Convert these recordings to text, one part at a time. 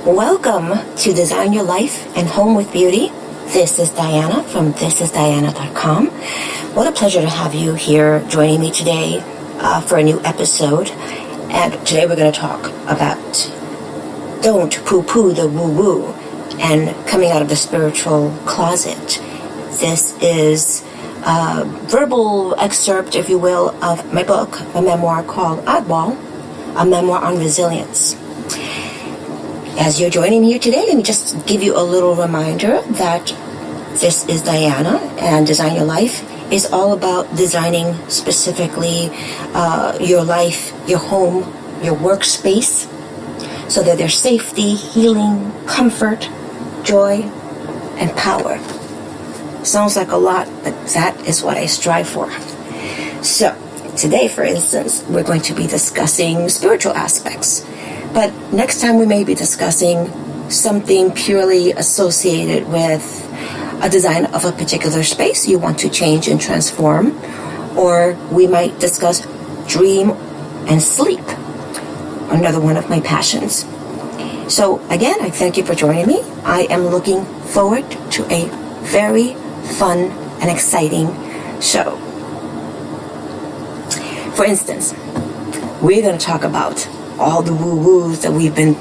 Welcome to Design Your Life and Home with Beauty. This is Diana from thisisdiana.com. What a pleasure to have you here joining me today for a new episode. And today we're going to talk about don't poo-poo the woo-woo and coming out of the spiritual closet. This is a verbal excerpt, if you will, of my book, a memoir called Oddball, a memoir on resilience. As you're joining me here today, let me just give you a little reminder that this is Diana, and Design Your Life is all about designing specifically your life, your home, your workspace, so that there's safety, healing, comfort, joy, and power. Sounds like a lot, but that is what I strive for. So, today, for instance, we're going to be discussing spiritual aspects. But next time we may be discussing something purely associated with a design of a particular space you want to change and transform. Or we might discuss dream and sleep, another one of my passions. So again, I thank you for joining me. I am looking forward to a very fun and exciting show. For instance, we're going to talk about all the woo-woos that we've been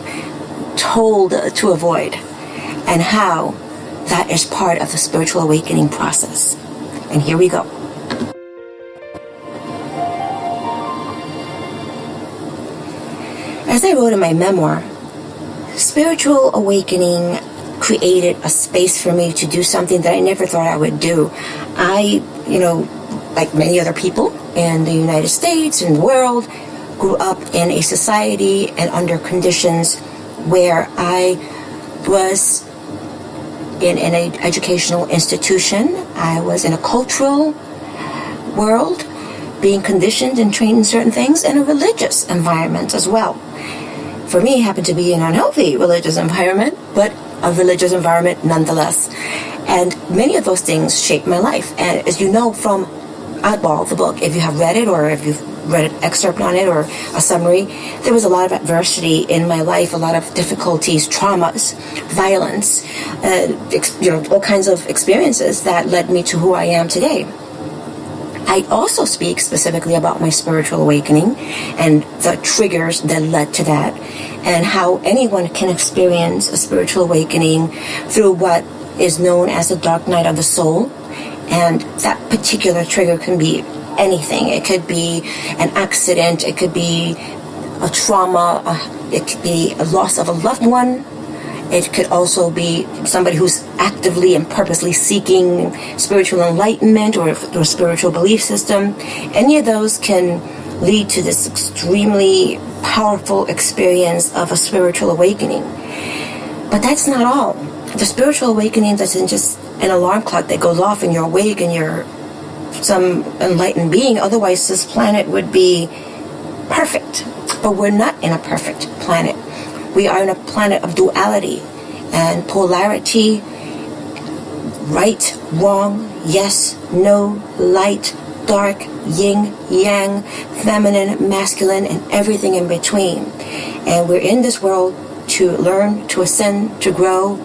told to avoid and how that is part of the spiritual awakening process. And here we go. As I wrote in my memoir, spiritual awakening created a space for me to do something that I never thought I would do. I, like many other people in the United States and the world, grew up in a society and under conditions where I was in an educational institution. I was in a cultural world, being conditioned and trained in certain things, and a religious environment as well. For me, it happened to be an unhealthy religious environment, but a religious environment nonetheless. And many of those things shaped my life. And as you know from Oddball, the book, if you have read it or if you've read an excerpt on it or a summary, there was a lot of adversity in my life, a lot of difficulties, traumas, violence, all kinds of experiences that led me to who I am today. I also speak specifically about my spiritual awakening and the triggers that led to that, and how anyone can experience a spiritual awakening through what is known as the dark night of the soul. And that particular trigger can be anything. It could be an accident, it could be a trauma, it could be a loss of a loved one. It could also be somebody who's actively and purposely seeking spiritual enlightenment or a spiritual belief system. Any of those can lead to this extremely powerful experience of a spiritual awakening. But that's not all. The spiritual awakening isn't just an alarm clock that goes off and you're awake and you're some enlightened being. Otherwise, this planet would be perfect. But we're not in a perfect planet. We are in a planet of duality and polarity, right, wrong, yes, no, light, dark, yin, yang, feminine, masculine, and everything in between. And we're in this world to learn, to ascend, to grow,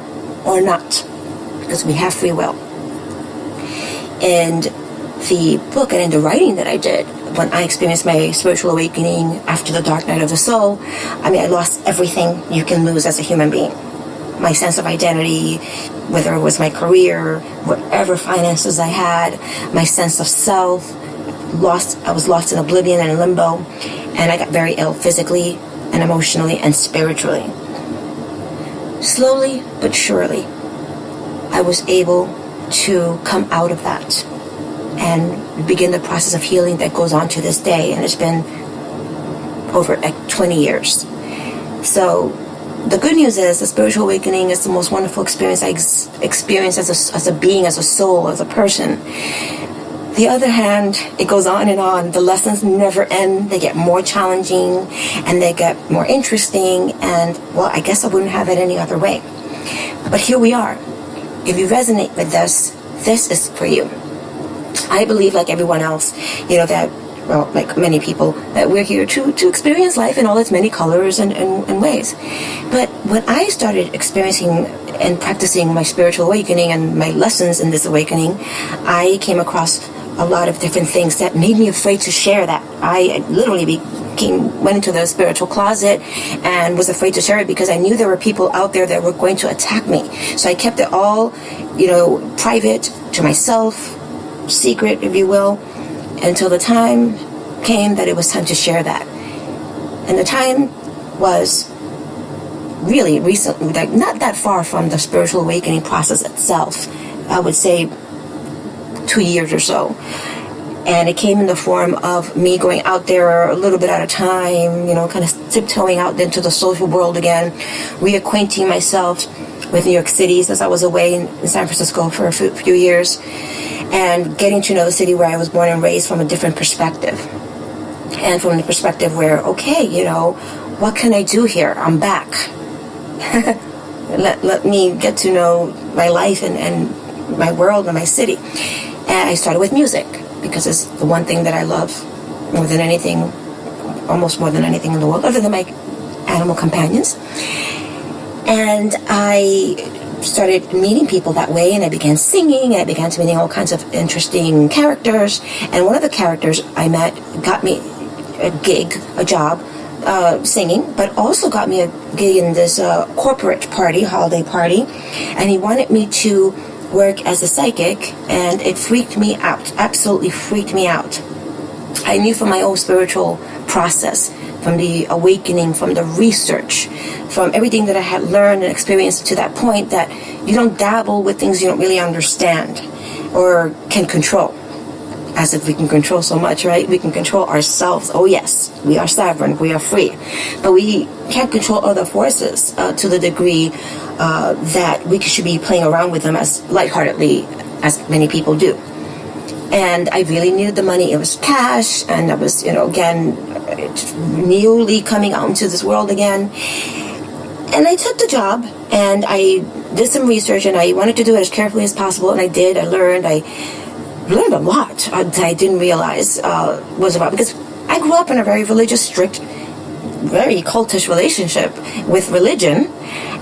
or not, because we have free will. And the book and in the writing that I did when I experienced my spiritual awakening after the dark night of the soul, I lost everything you can lose as a human being. My sense of identity, whether it was my career, whatever finances I had, my sense of self, I was lost in oblivion and limbo, and I got very ill physically and emotionally and spiritually. Slowly but surely, I was able to come out of that and begin the process of healing that goes on to this day, and it's been over 20 years. So the good news is the spiritual awakening is the most wonderful experience I experience as a being, as a soul, as a person. The other hand, it goes on and on. The lessons never end. They get more challenging and they get more interesting, and well, I guess I wouldn't have it any other way. But here we are. If you resonate with this is for you. I believe, like everyone else, that well, like many people, that we're here to experience life in all its many colors and ways. But when I started experiencing and practicing my spiritual awakening and my lessons in this awakening, I came across a lot of different things that made me afraid to share that. I literally went into the spiritual closet and was afraid to share it because I knew there were people out there that were going to attack me. So I kept it all, private, to myself, secret, if you will, until the time came that it was time to share that. And the time was really recently, like not that far from the spiritual awakening process itself. I would say 2 years or so. And it came in the form of me going out there a little bit at a time, kind of tiptoeing out into the social world again, reacquainting myself with New York City since I was away in San Francisco for a few years, and getting to know the city where I was born and raised from a different perspective. And from the perspective where, okay, what can I do here? I'm back. let me get to know my life and my world and my city. And I started with music because it's the one thing that I love more than anything, almost more than anything in the world, other than my animal companions. And I started meeting people that way, and I began singing, and I began to meeting all kinds of interesting characters. And one of the characters I met got me a job singing, but also got me a gig in this corporate party, holiday party. And he wanted me to work as a psychic, and it freaked me out, absolutely freaked me out. I knew from my own spiritual process, from the awakening, from the research, from everything that I had learned and experienced to that point, that you don't dabble with things you don't really understand or can control. As if we can control so much, right? We can control ourselves. Oh yes, we are sovereign, we are free. But we can't control other forces to the degree that we should be playing around with them as lightheartedly as many people do. And I really needed the money. It was cash, and I was, again, newly coming out into this world again. And I took the job, and I did some research, and I wanted to do it as carefully as possible, and I did. I learned a lot that I didn't realize was about, because I grew up in a very religious, strict, very cultish relationship with religion,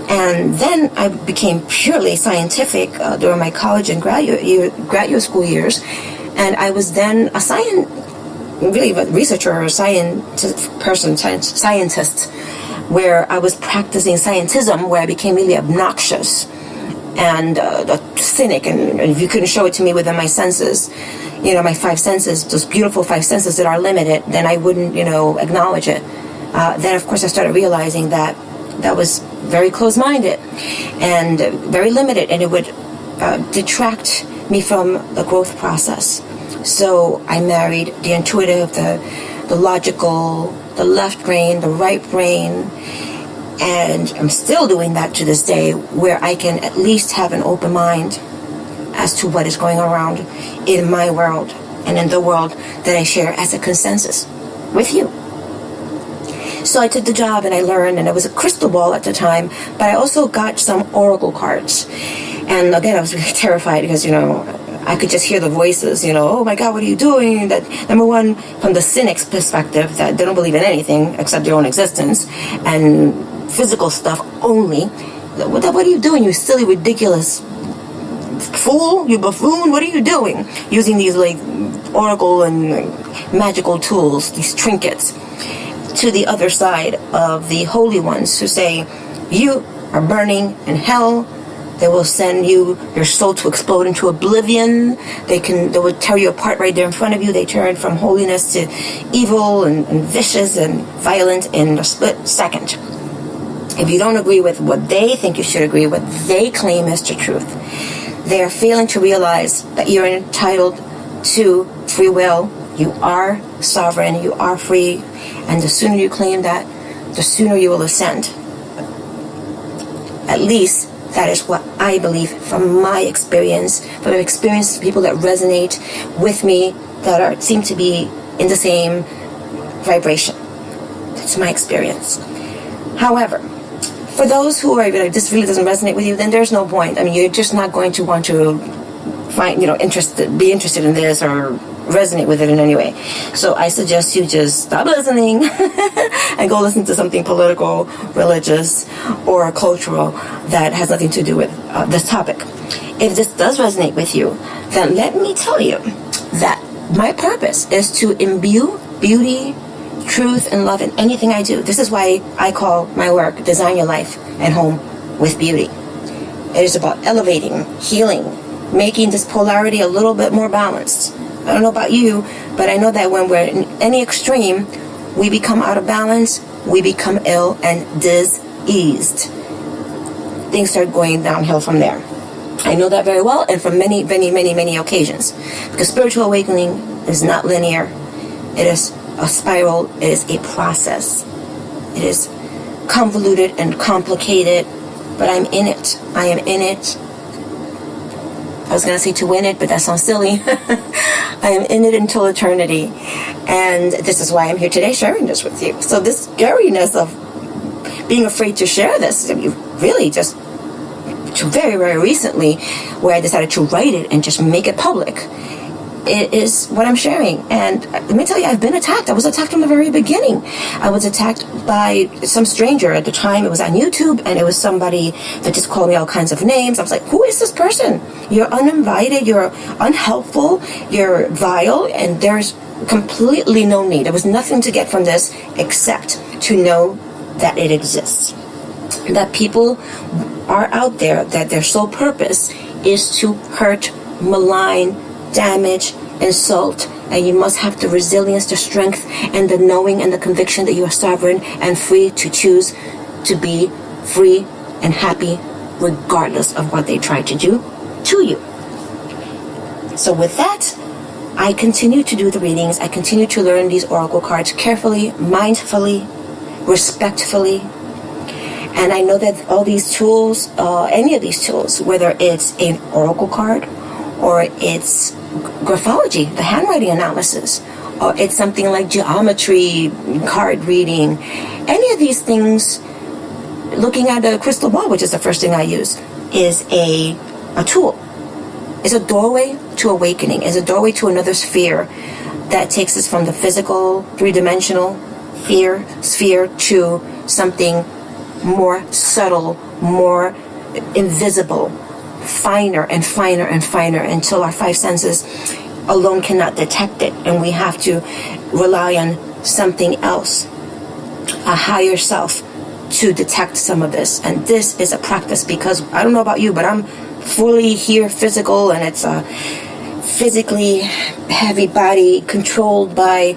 and then I became purely scientific during my college and graduate school years, and I was then a researcher or scientist, where I was practicing scientism, where I became really obnoxious and a cynic, and if you couldn't show it to me within my senses, my five senses, those beautiful five senses that are limited, then I wouldn't, acknowledge it. Then, of course, I started realizing that was very closed-minded and very limited, and it would detract me from the growth process. So I married the intuitive, the logical, the left brain, the right brain, and I'm still doing that to this day, where I can at least have an open mind as to what is going around in my world and in the world that I share as a consensus with you. So I took the job, and I learned, and it was a crystal ball at the time, but I also got some oracle cards. And again, I was really terrified because, I could just hear the voices, oh my God, what are you doing? That, number one, from the cynic's perspective, that they don't believe in anything except their own existence and physical stuff only. What are you doing, you silly, ridiculous fool, you buffoon? What are you doing? Using these oracle and magical tools, these trinkets. To the other side of the holy ones who say, you are burning in hell. They will send your soul to explode into oblivion. They will tear you apart right there in front of you. They turn from holiness to evil and vicious and violent in a split second. If you don't agree with what they think you should agree with, they claim is the truth. They are failing to realize that you're entitled to free will. You are sovereign. You are free. And the sooner you claim that, the sooner you will ascend. At least that is what I believe from my experience, from the experience of people that resonate with me, that seem to be in the same vibration. That's my experience. However, for those who are this really doesn't resonate with you, then there's no point. I mean, you're just not going to want to find, be interested in this or resonate with it in any way. So I suggest you just stop listening and go listen to something political, religious, or cultural that has nothing to do with this topic. If this does resonate with you, then let me tell you that my purpose is to imbue beauty, truth, and love in anything I do. This is why I call my work Design Your Life and Home with Beauty. It is about elevating, healing, making this polarity a little bit more balanced. I don't know about you, but I know that when we're in any extreme, we become out of balance, we become ill and diseased. Things start going downhill from there. I know that very well, and from many occasions. Because spiritual awakening is not linear. It is a spiral. It is a process. It is convoluted and complicated, but I'm in it. I am in it. I was going to say to win it, but that sounds silly. I am in it until eternity. And this is why I'm here today sharing this with you. So this scariness of being afraid to share this, really just very recently, where I decided to write it and just make it public, it is what I'm sharing. And let me tell you, I've been attacked. I was attacked from the very beginning. I was attacked by some stranger. At the time, it was on YouTube, and it was somebody that just called me all kinds of names. I was like, who is this person? You're uninvited, you're unhelpful, you're vile, and there's completely no need. There was nothing to get from this except to know that it exists. That people are out there, that their sole purpose is to hurt, malign, damage, insult, and you must have the resilience, the strength, and the knowing and the conviction that you are sovereign and free to choose to be free and happy regardless of what they try to do to you. So with that, I continue to do the readings. I continue to learn these oracle cards carefully, mindfully, respectfully. And I know that all these tools, any of these tools, whether it's an oracle card or it's graphology, the handwriting analysis, or it's something like geometry, card reading, any of these things, looking at a crystal ball, which is the first thing I use, is a tool. It's a doorway to awakening. It's a doorway to another sphere that takes us from the physical, three-dimensional sphere to something more subtle, more invisible, finer and finer and finer, until our five senses alone cannot detect it, and we have to rely on something else, a higher self, to detect some of this. And this is a practice, because I don't know about you, but I'm fully here physical, and it's a physically heavy body controlled by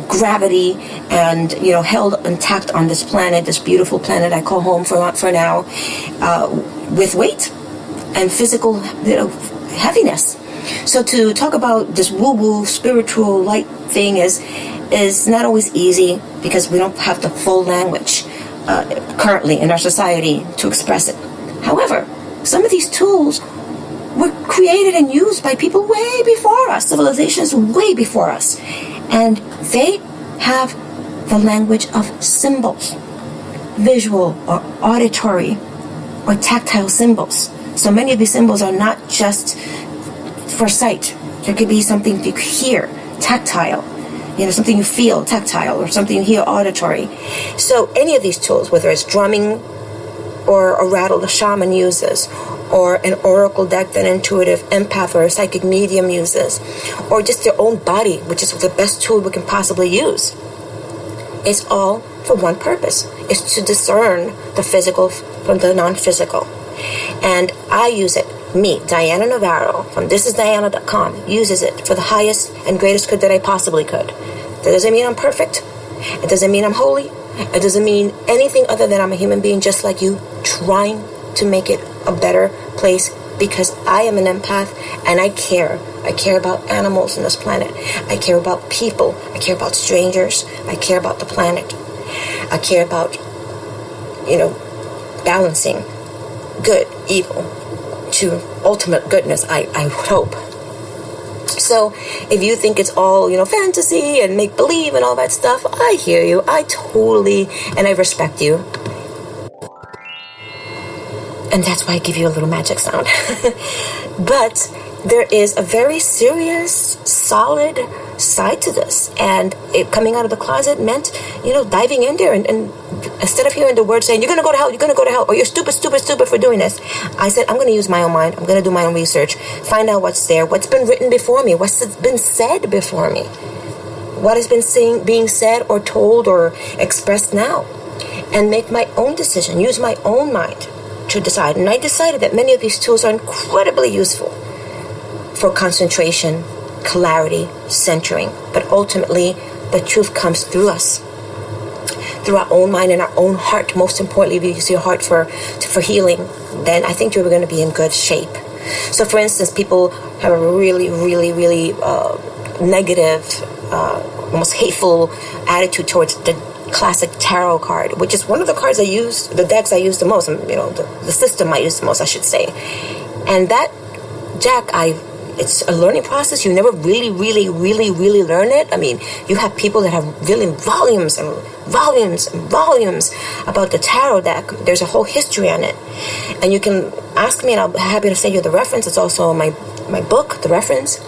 gravity, and held intact on this planet, this beautiful planet I call home for now, with weight and physical heaviness. So to talk about this woo-woo spiritual light thing is not always easy, because we don't have the full language currently in our society to express it. However, some of these tools were created and used by people way before us, civilizations way before us, and they have the language of symbols, visual or auditory or tactile symbols. So many of these symbols are not just for sight. There could be something you hear, tactile, something you feel, tactile, or something you hear, auditory. So any of these tools, whether it's drumming or a rattle the shaman uses, or an oracle deck that an intuitive empath or a psychic medium uses, or just their own body, which is the best tool we can possibly use, it's all for one purpose. It's to discern the physical from the non-physical. And I use it. Me, Diana Navarro, from thisisdiana.com, uses it for the highest and greatest good that I possibly could. That doesn't mean I'm perfect. It doesn't mean I'm holy. It doesn't mean anything other than I'm a human being just like you, trying to make it a better place, because I am an empath and I care. I care about animals on this planet. I care about people. I care about strangers. I care about the planet. I care about, balancing good, evil, to ultimate goodness, I would hope. So if you think it's all, fantasy and make-believe and all that stuff, I hear you. I totally, and I respect you. And that's why I give you a little magic sound. But there is a very serious, solid side to this. And it coming out of the closet meant, diving in there and instead of hearing the word saying, you're going to go to hell, you're going to go to hell, or you're stupid for doing this, I said, I'm going to use my own mind. I'm going to do my own research, find out what's there, what's been written before me, what's been said before me, what has been being said or told or expressed now, and make my own decision, use my own mind to decide. And I decided that many of these tools are incredibly useful for concentration, clarity, centering. But ultimately, the truth comes through us, through our own mind and our own heart. Most importantly, if you use your heart for healing, then I think you're going to be in good shape. So, for instance, people have a really, really, really negative, almost hateful attitude towards the classic tarot card, which is one of the cards I use, the decks I use the most, the system I use the most, I should say. And that deck, it's a learning process. You never really, really, really, really learn it. I mean, you have people that have really volumes and volumes and volumes about the tarot deck. There's a whole history on it. And you can ask me, and I'll be happy to send you the reference. It's also my book, the reference.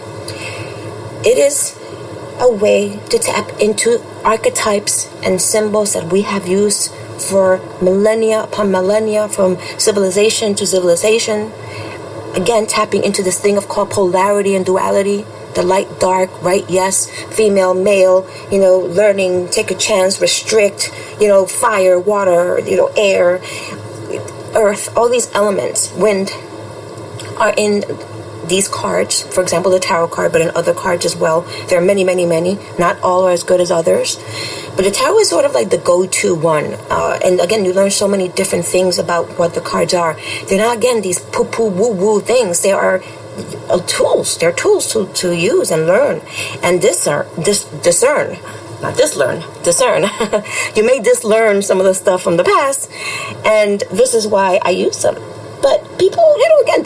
It is a way to tap into archetypes and symbols that we have used for millennia upon millennia, from civilization to civilization. Again, tapping into this thing called polarity and duality, the light, dark, right, yes, female, male, learning, take a chance, restrict, fire, water, air, earth, all these elements, wind, are in these cards. For example, the tarot card, but in other cards as well. There are many, many, many. Not all are as good as others. But the tarot is sort of like the go-to one. And again, you learn so many different things about what the cards are. They're not, again, these poo-poo, woo-woo things. They are tools. They're tools to use and learn. And discern. Not dislearn, discern. You may dislearn some of the stuff from the past. And this is why I use them. But people, again,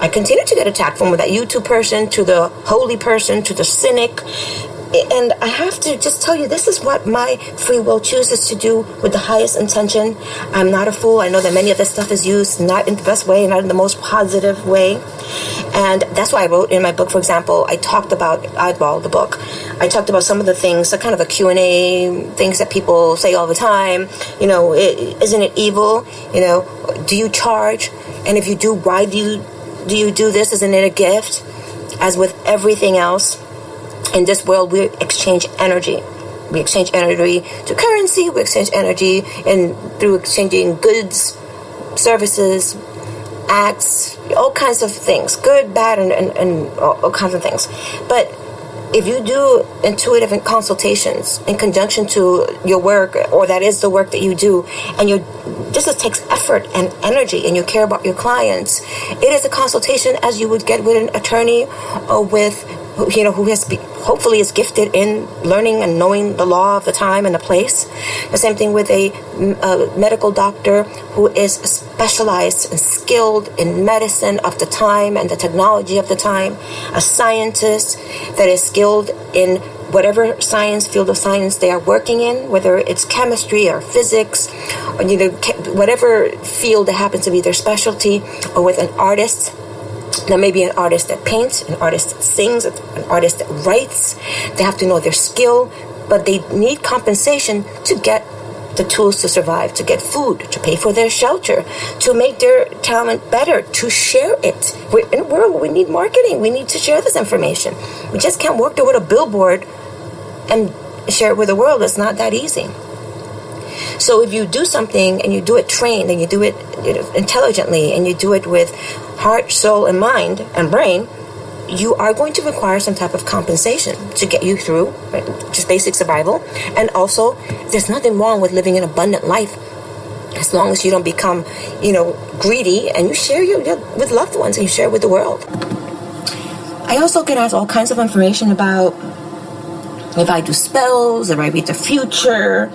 I continue to get attacked from that YouTube person to the holy person to the cynic. And I have to just tell you, this is what my free will chooses to do with the highest intention. I'm not a fool. I know that many of this stuff is used not in the best way, not in the most positive way. And that's why I wrote in my book, for example, I talked about the book. I talked about some of the things, so kind of a Q&A, things that people say all the time. Isn't it evil? Do you charge? And if you do, why do you do this? Isn't it a gift? As with everything else, in this world, we exchange energy. We exchange energy to currency. We exchange energy through exchanging goods, services, acts, all kinds of things, good, bad, and all kinds of things. But if you do intuitive consultations in conjunction to your work, or that is the work that you do, and this takes effort and energy, and you care about your clients, it is a consultation as you would get with an attorney or with who hopefully is gifted in learning and knowing the law of the time and the place. The same thing with a medical doctor who is specialized and skilled in medicine of the time and the technology of the time. A scientist that is skilled in whatever field of science they are working in, whether it's chemistry or physics, or whatever field that happens to be their specialty, or with an artist. There may be an artist that paints, an artist that sings, an artist that writes. They have to know their skill, but they need compensation to get the tools to survive, to get food, to pay for their shelter, to make their talent better, to share it. We're in a world where we need marketing. We need to share this information. We just can't work there with a billboard and share it with the world. It's not that easy. So if you do something and you do it trained and you do it intelligently and you do it with heart, soul, and mind and brain, you are going to require some type of compensation to get you through just basic survival. And also, there's nothing wrong with living an abundant life as long as you don't become, greedy, and you share with loved ones and you share with the world. I also get asked all kinds of information about if I do spells, if I read the future.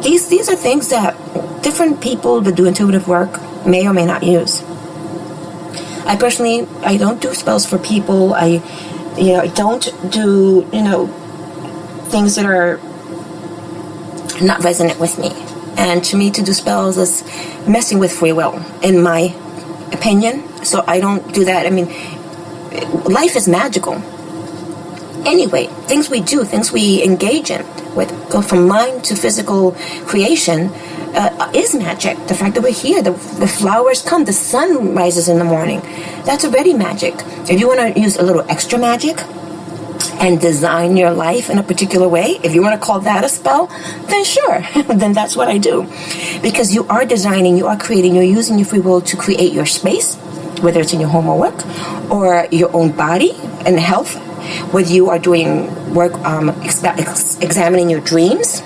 These are things that different people that do intuitive work may or may not use. I personally, I don't do spells for people. I don't do, things that are not resonant with me. And to me, to do spells is messing with free will, in my opinion. So I don't do that. I mean, life is magical. Anyway, things we do, things we engage in, go from mind to physical creation, is magic. The fact that we're here, the flowers come, the sun rises in the morning, that's already magic. If you want to use a little extra magic and design your life in a particular way, if you want to call that a spell, then sure, then that's what I do. Because you are designing, you are creating, you're using your free will to create your space, whether it's in your home or work, or your own body and health, whether you are doing work examining your dreams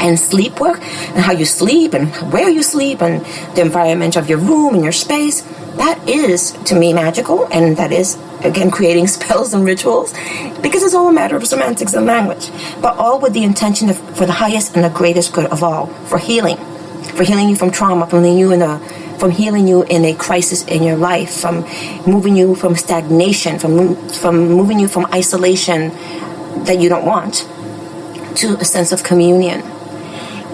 and sleep work, and how you sleep and where you sleep and the environment of your room and your space. That is, to me, magical, and that is, again, creating spells and rituals, because it's all a matter of semantics and language, but all with the intention for the highest and the greatest good of all, for healing you from trauma, from healing you in a crisis in your life, from moving you from stagnation, from moving you from isolation that you don't want to a sense of communion.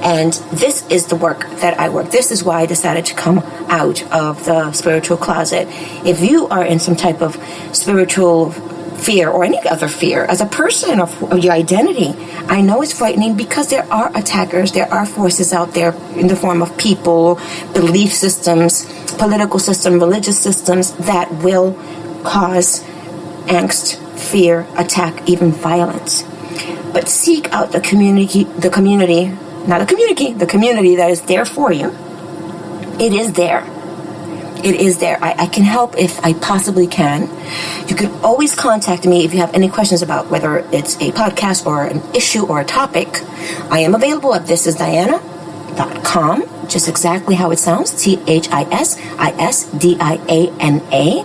And this is the work that I work. This is why I decided to come out of the spiritual closet. If you are in some type of spiritual fear or any other fear as a person of your identity, I know it's frightening, because there are attackers, there are forces out there in the form of people, belief systems, political systems, religious systems that will cause angst, fear, attack, even violence. But seek out the community that is there for you. It is there. It is there. I can help if I possibly can. You can always contact me if you have any questions about whether it's a podcast or an issue or a topic. I am available at thisisdiana.com, just exactly how it sounds, THISISDIANA.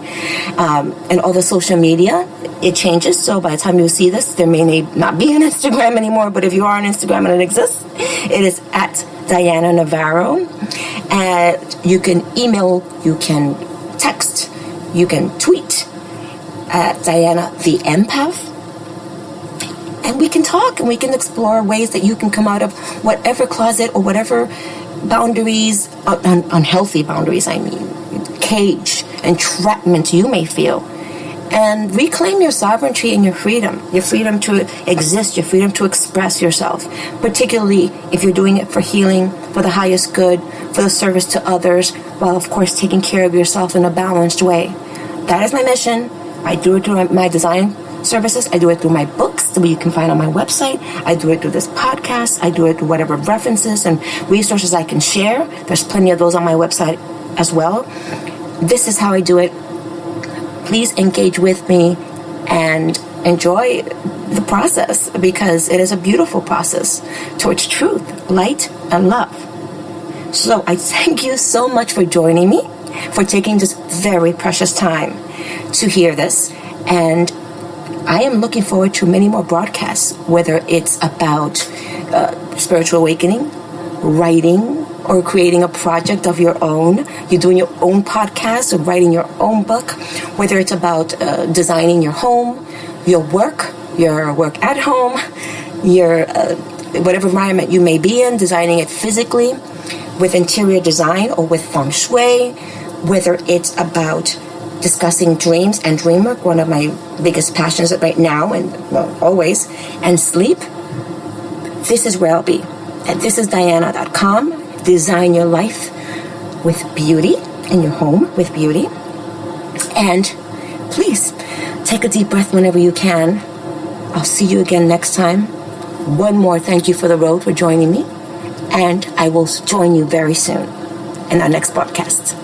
And all the social media, it changes, so by the time you see this, there may not be an Instagram anymore, but if you are on Instagram and it exists, it is at Diana Navarro. And you can email, you can text, you can tweet at Diana the Empath. And we can talk and we can explore ways that you can come out of whatever closet or whatever boundaries, unhealthy boundaries, cage, entrapment you may feel. And reclaim your sovereignty and your freedom to exist, your freedom to express yourself, particularly if you're doing it for healing, for the highest good, for the service to others, while of course taking care of yourself in a balanced way. That is my mission. I do it through my design services. I do it through my books that you can find on my website. I do it through this podcast. I do it through whatever references and resources I can share. There's plenty of those on my website as well. This is how I do it. Please engage with me and enjoy the process, because it is a beautiful process towards truth, light, and love. So I thank you so much for joining me, for taking this very precious time to hear this. And I am looking forward to many more broadcasts, whether it's about spiritual awakening, writing, or creating a project of your own. You're doing your own podcast or writing your own book, whether it's about designing your home, your work at home, your whatever environment you may be in, designing it physically with interior design or with feng shui, whether it's about discussing dreams and dream work, one of my biggest passions right now and always, and sleep. This is where I'll be. At thisisdiana.com. Design your life with beauty, in your home with beauty. And please take a deep breath whenever you can. I'll see you again next time. One more thank you for the road for joining me. And I will join you very soon in our next podcast.